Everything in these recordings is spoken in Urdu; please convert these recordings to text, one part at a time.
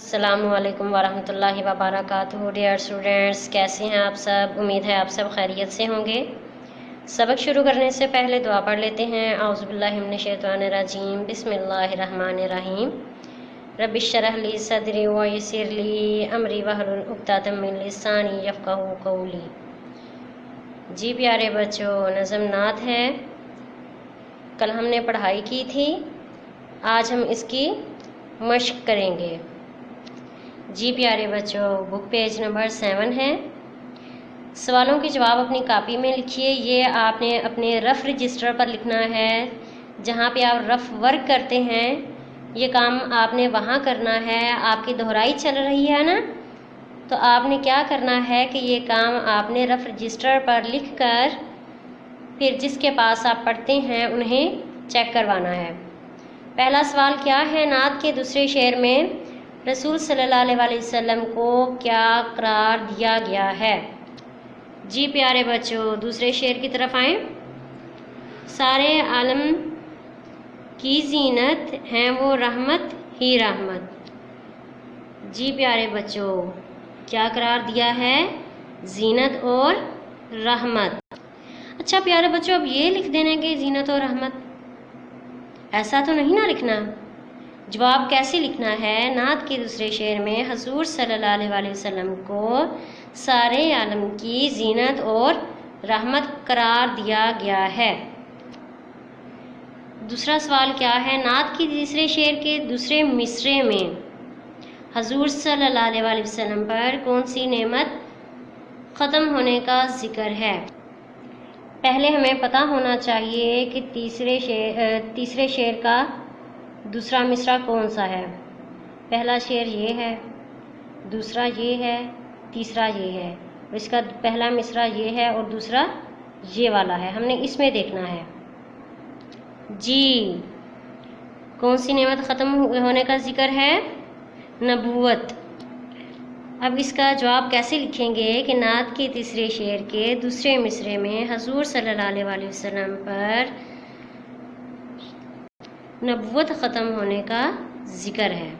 السلام علیکم ورحمۃ اللہ وبرکاتہ۔ ڈیئر اسٹوڈینٹس، کیسے ہیں آپ سب؟ امید ہے آپ سب خیریت سے ہوں گے۔ سبق شروع کرنے سے پہلے دعا پڑھ لیتے ہیں۔ اعوذ باللہ من الشیطان الرجیم، بسم اللہ الرحمن الرحیم۔ رب اشرح لی صدری ویسر لی امری واحلل عقدۃ من لسانی یفقہوا قولی۔ جی پیارے بچوں، نظم نعت ہے، کل ہم نے پڑھائی کی تھی، آج ہم اس کی مشق کریں گے۔ جی پیارے بچوں، بک پیج نمبر 7 ہے۔ سوالوں کے جواب اپنی کاپی میں لکھیے۔ یہ آپ نے اپنے رف رجسٹر پر لکھنا ہے، جہاں پہ آپ رف ورک کرتے ہیں، یہ کام آپ نے وہاں کرنا ہے۔ آپ کی دہرائی چل رہی ہے نا، تو آپ نے کیا کرنا ہے کہ یہ کام آپ نے رف رجسٹر پر لکھ کر پھر جس کے پاس آپ پڑھتے ہیں انہیں چیک کروانا ہے۔ پہلا سوال کیا ہے؟ نعت کے دوسرے شعر میں رسول صلی اللہ علیہ وسلم کو کیا قرار دیا گیا ہے؟ جی پیارے بچوں، دوسرے شعر کی طرف آئیں۔ سارے عالم کی زینت ہیں وہ رحمت ہی رحمت۔ جی پیارے بچوں، کیا قرار دیا ہے؟ زینت اور رحمت۔ اچھا پیارے بچوں، اب یہ لکھ دینا کہ زینت اور رحمت، ایسا تو نہیں نا لکھنا۔ جواب کیسے لکھنا ہے؟ نعت کے دوسرے شعر میں حضور صلی اللہ علیہ وسلم کو سارے عالم کی زینت اور رحمت قرار دیا گیا ہے۔ دوسرا سوال کیا ہے؟ نعت کے تیسرے شعر کے دوسرے مصرعے میں حضور صلی اللہ علیہ وسلم پر کون سی نعمت ختم ہونے کا ذکر ہے؟ پہلے ہمیں پتہ ہونا چاہیے کہ تیسرے شعر کا دوسرا مصرعہ کون سا ہے۔ پہلا شعر یہ ہے، دوسرا یہ ہے، تیسرا یہ ہے، اور اس کا پہلا مصرعہ یہ ہے اور دوسرا یہ والا ہے۔ ہم نے اس میں دیکھنا ہے۔ جی، کون سی نعمت ختم ہونے کا ذکر ہے؟ نبوت۔ اب اس کا جواب کیسے لکھیں گے کہ نعت کے تیسرے شعر کے دوسرے مصرعے میں حضور صلی اللہ علیہ وسلم پر نبوت ختم ہونے کا ذکر ہے۔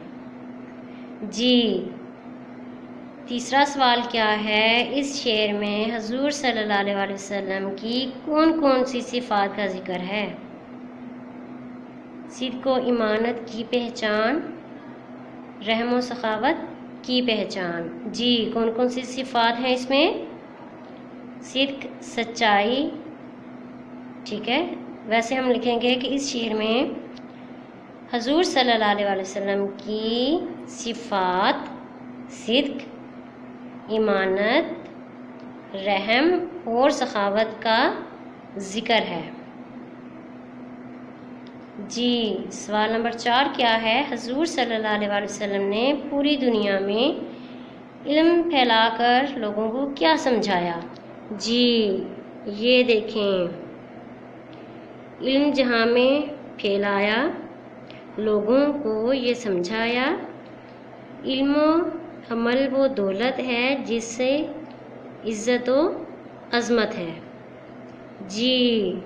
جی، تیسرا سوال کیا ہے؟ اس شعر میں حضور صلی اللہ علیہ وسلم کی کون کون سی صفات کا ذکر ہے؟ صدق و امانت کی پہچان، رحم و سخاوت کی پہچان۔ جی، کون کون سی صفات ہیں اس میں؟ صدق، سچائی، ٹھیک ہے۔ ویسے ہم لکھیں گے کہ اس شعر میں حضور صلی اللہ علیہ وسلم کی صفات صدق، ایمانت، رحم اور سخاوت کا ذکر ہے۔ جی، سوال نمبر 4 کیا ہے؟ حضور صلی اللہ علیہ وسلم نے پوری دنیا میں علم پھیلا کر لوگوں کو کیا سمجھایا؟ جی، یہ دیکھیں، علم جہاں میں پھیلایا، لوگوں کو یہ سمجھایا، علم و عمل وہ دولت ہے جس سے عزت و عظمت ہے۔ جی،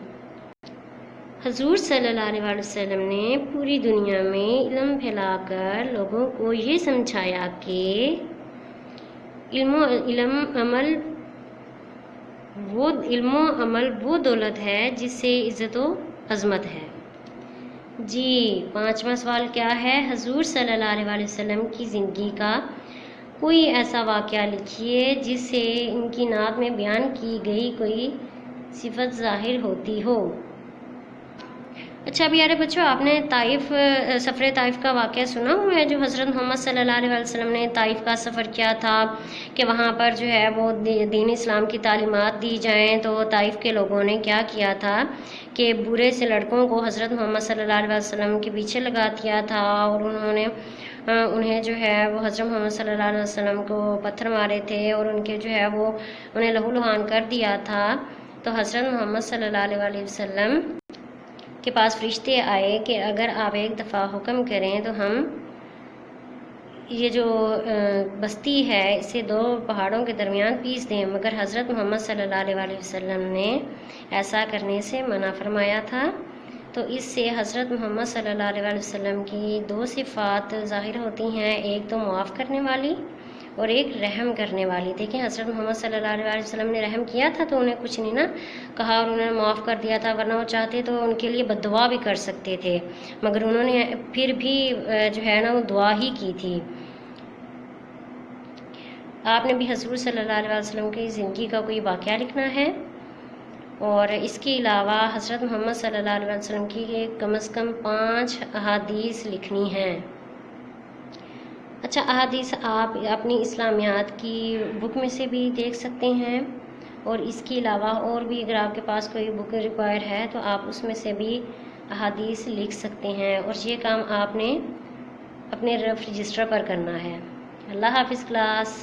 حضور صلی اللہ علیہ وسلم نے پوری دنیا میں علم پھیلا کر لوگوں کو یہ سمجھایا کہ علم و عمل وہ دولت ہے جس سے عزت و عظمت ہے۔ جی، 5واں سوال کیا ہے؟ حضور صلی اللہ علیہ وسلم کی زندگی کا کوئی ایسا واقعہ لکھیے جس سے ان کی نعت میں بیان کی گئی کوئی صفت ظاہر ہوتی ہو۔ اچھا پیارے بچوں، آپ نے سفر طائف کا واقعہ سنا ہوا ہے، جو حضرت محمد صلی اللہ علیہ وسلم نے طائف کا سفر کیا تھا کہ وہاں پر جو ہے وہ دین اسلام کی تعلیمات دی جائیں، تو طائف کے لوگوں نے کیا کیا تھا کہ برے سے لڑکوں کو حضرت محمد صلی اللہ علیہ وسلم کے پیچھے لگا دیا تھا، اور انہیں جو ہے وہ حضرت محمد صلی اللہ علیہ وسلم کو پتھر مارے تھے، اور ان کے جو ہے وہ انہیں لہو لہان کر دیا تھا۔ تو حضرت محمد صلی اللہ علیہ وسلم کے پاس فرشتے آئے کہ اگر آپ ایک دفعہ حکم کریں تو ہم یہ جو بستی ہے اسے 2 پہاڑوں کے درمیان پیس دیں، مگر حضرت محمد صلی اللہ علیہ وسلم نے ایسا کرنے سے منع فرمایا تھا۔ تو اس سے حضرت محمد صلی اللہ علیہ وسلم کی دو صفات ظاہر ہوتی ہیں، ایک تو معاف کرنے والی اور ایک رحم کرنے والی۔ دیکھیں حضرت محمد صلی اللہ علیہ وسلم نے رحم کیا تھا تو انہیں کچھ نہیں نا کہا اور انہوں نے معاف کر دیا تھا، ورنہ وہ چاہتے تو ان کے لیے بد دعا بھی کر سکتے تھے، مگر انہوں نے پھر بھی جو ہے نا وہ دعا ہی کی تھی۔ آپ نے بھی حضور صلی اللہ علیہ وسلم کی زندگی کا کوئی واقعہ لکھنا ہے، اور اس کے علاوہ حضرت محمد صلی اللہ علیہ وسلم کی کم از کم 5 احادیث لکھنی ہیں۔ اچھا، احادیث آپ اپنی اسلامیات کی بک میں سے بھی دیکھ سکتے ہیں، اور اس کے علاوہ اور بھی اگر آپ کے پاس کوئی بک ریکوائر ہے تو آپ اس میں سے بھی احادیث لکھ سکتے ہیں، اور یہ کام آپ نے اپنے رف رجسٹر پر کرنا ہے۔ اللہ حافظ کلاس۔